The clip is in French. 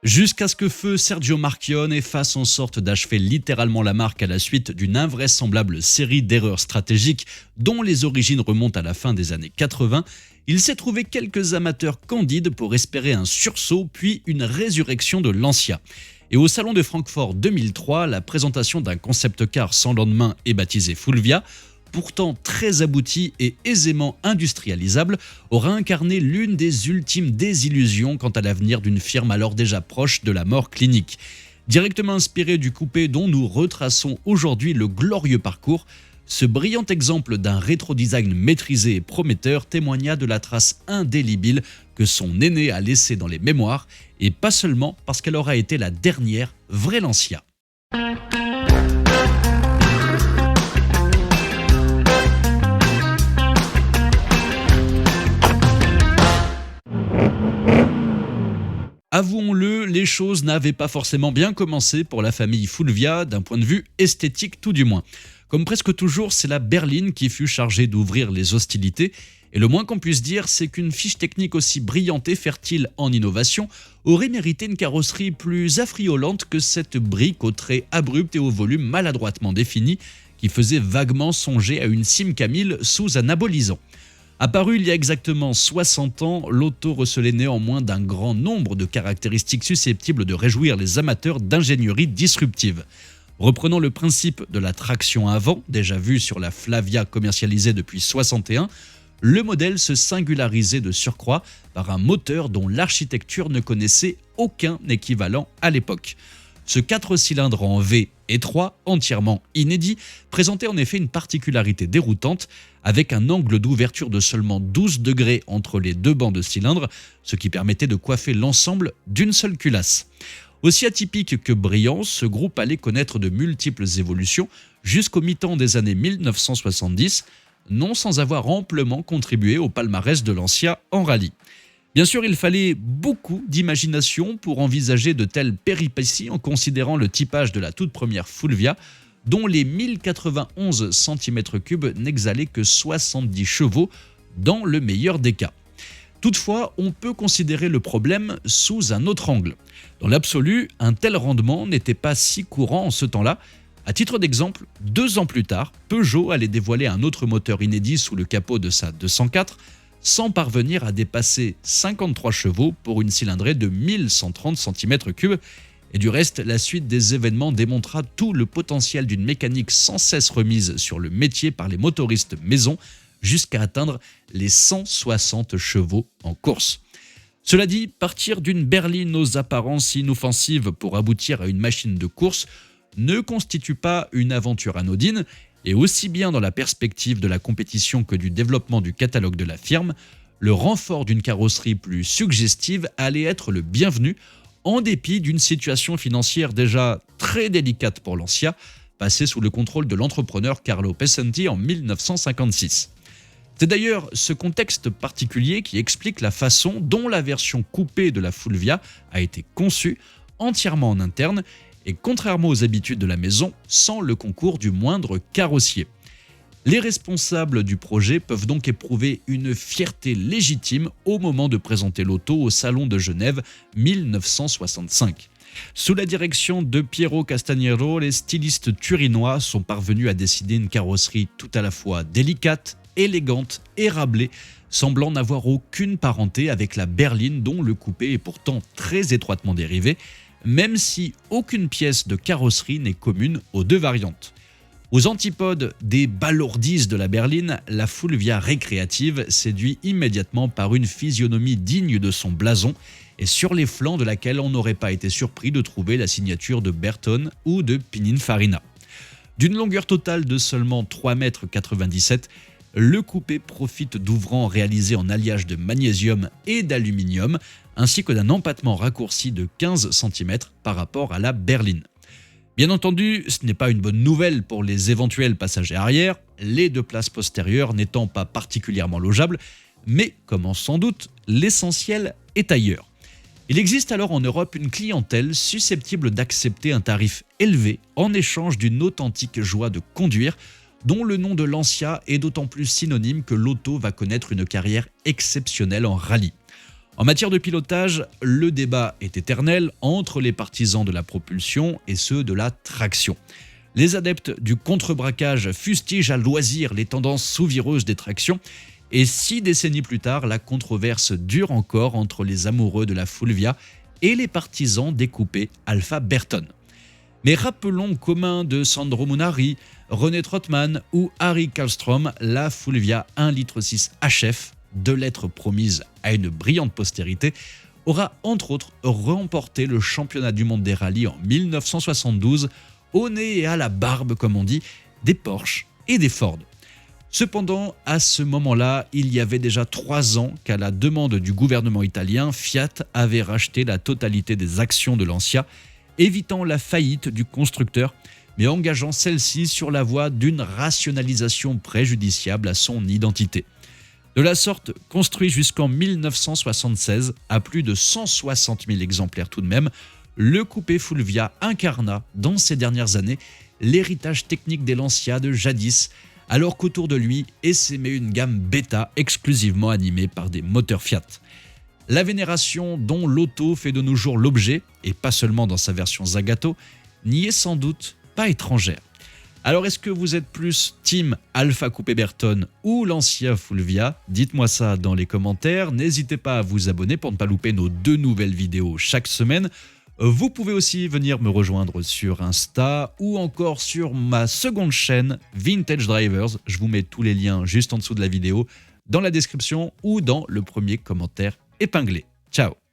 Jusqu'à ce que feu Sergio Marchionne fasse en sorte d'achever littéralement la marque à la suite d'une invraisemblable série d'erreurs stratégiques dont les origines remontent à la fin des années 80, il s'est trouvé quelques amateurs candides pour espérer un sursaut puis une résurrection de Lancia. Et au salon de Francfort 2003, la présentation d'un concept car sans lendemain et baptisé Fulvia, pourtant très abouti et aisément industrialisable, aura incarné l'une des ultimes désillusions quant à l'avenir d'une firme alors déjà proche de la mort clinique. Directement inspiré du coupé dont nous retraçons aujourd'hui le glorieux parcours, ce brillant exemple d'un rétro-design maîtrisé et prometteur témoigna de la trace indélébile que son aîné a laissée dans les mémoires, et pas seulement parce qu'elle aura été la dernière vraie Lancia. Avouons-le, les choses n'avaient pas forcément bien commencé pour la famille Fulvia, d'un point de vue esthétique tout du moins. Comme presque toujours, c'est la berline qui fut chargée d'ouvrir les hostilités, et le moins qu'on puisse dire, c'est qu'une fiche technique aussi brillante et fertile en innovation aurait mérité une carrosserie plus affriolante que cette brique aux traits abrupts et au volume maladroitement défini, qui faisait vaguement songer à une Simca 1000 sous anabolisant. Apparu il y a exactement 60 ans, l'auto recelait néanmoins d'un grand nombre de caractéristiques susceptibles de réjouir les amateurs d'ingénierie disruptive. Reprenant le principe de la traction avant, déjà vu sur la Flavia commercialisée depuis 61, le modèle se singularisait de surcroît par un moteur dont l'architecture ne connaissait aucun équivalent à l'époque. Ce 4 cylindres en V étroit, entièrement inédit, présentait en effet une particularité déroutante, avec un angle d'ouverture de seulement 12 degrés entre les deux bancs de cylindres, ce qui permettait de coiffer l'ensemble d'une seule culasse. Aussi atypique que brillant, ce groupe allait connaître de multiples évolutions jusqu'au mi-temps des années 1970, non sans avoir amplement contribué au palmarès de Lancia en rallye. Bien sûr, il fallait beaucoup d'imagination pour envisager de telles péripéties en considérant le typage de la toute première Fulvia, dont les 1091 cm3 n'exhalaient que 70 chevaux dans le meilleur des cas. Toutefois, on peut considérer le problème sous un autre angle. Dans l'absolu, un tel rendement n'était pas si courant en ce temps-là. À titre d'exemple, 2 ans plus tard, Peugeot allait dévoiler un autre moteur inédit sous le capot de sa 204, sans parvenir à dépasser 53 chevaux pour une cylindrée de 1130 cm3. Et du reste, la suite des événements démontra tout le potentiel d'une mécanique sans cesse remise sur le métier par les motoristes maison, jusqu'à atteindre les 160 chevaux en course. Cela dit, partir d'une berline aux apparences inoffensives pour aboutir à une machine de course ne constitue pas une aventure anodine, et aussi bien dans la perspective de la compétition que du développement du catalogue de la firme, le renfort d'une carrosserie plus suggestive allait être le bienvenu, en dépit d'une situation financière déjà très délicate pour Lancia, passée sous le contrôle de l'entrepreneur Carlo Pesenti en 1956. C'est d'ailleurs ce contexte particulier qui explique la façon dont la version coupée de la Fulvia a été conçue, entièrement en interne, et contrairement aux habitudes de la maison, sans le concours du moindre carrossier. Les responsables du projet peuvent donc éprouver une fierté légitime au moment de présenter l'auto au Salon de Genève 1965. Sous la direction de Piero Castagnero, les stylistes turinois sont parvenus à dessiner une carrosserie tout à la fois délicate, élégante et rablée, semblant n'avoir aucune parenté avec la berline dont le coupé est pourtant très étroitement dérivé, même si aucune pièce de carrosserie n'est commune aux deux variantes. Aux antipodes des balourdises de la berline, la Fulvia récréative séduit immédiatement par une physionomie digne de son blason et sur les flancs de laquelle on n'aurait pas été surpris de trouver la signature de Bertone ou de Pininfarina. D'une longueur totale de seulement 3,97 m, le coupé profite d'ouvrants réalisés en alliage de magnésium et d'aluminium, ainsi que d'un empattement raccourci de 15 cm par rapport à la berline. Bien entendu, ce n'est pas une bonne nouvelle pour les éventuels passagers arrière, les 2 places postérieures n'étant pas particulièrement logeables, mais comme on s'en doute, l'essentiel est ailleurs. Il existe alors en Europe une clientèle susceptible d'accepter un tarif élevé en échange d'une authentique joie de conduire, dont le nom de Lancia est d'autant plus synonyme que l'auto va connaître une carrière exceptionnelle en rallye. En matière de pilotage, le débat est éternel entre les partisans de la propulsion et ceux de la traction. Les adeptes du contrebraquage fustigent à loisir les tendances sous-vireuses des tractions, et 6 décennies plus tard, la controverse dure encore entre les amoureux de la Fulvia et les partisans des coupés Alfa Bertone. Mais rappelons qu'aux mains de Sandro Munari, René Trottmann ou Harry Karlstrom, la Fulvia 1,6 litre HF, 2 lettres promises à une brillante postérité, aura entre autres remporté le championnat du monde des rallyes en 1972, au nez et à la barbe, comme on dit, des Porsche et des Ford. Cependant, à ce moment-là, il y avait déjà 3 ans qu'à la demande du gouvernement italien, Fiat avait racheté la totalité des actions de Lancia, évitant la faillite du constructeur, mais engageant celle-ci sur la voie d'une rationalisation préjudiciable à son identité. De la sorte, construit jusqu'en 1976, à plus de 160 000 exemplaires tout de même, le coupé Fulvia incarna, dans ces dernières années, l'héritage technique des Lancia de jadis, alors qu'autour de lui essaimait une gamme bêta exclusivement animée par des moteurs Fiat. La vénération dont l'auto fait de nos jours l'objet, et pas seulement dans sa version Zagato, n'y est sans doute pas étrangère. Alors est-ce que vous êtes plus team Alfa Coupé Bertone ou Lancia Fulvia? Dites-moi ça dans les commentaires, n'hésitez pas à vous abonner pour ne pas louper nos 2 nouvelles vidéos chaque semaine. Vous pouvez aussi venir me rejoindre sur Insta ou encore sur ma seconde chaîne Vintage Drivers. Je vous mets tous les liens juste en dessous de la vidéo, dans la description ou dans le premier commentaire épinglé. Ciao!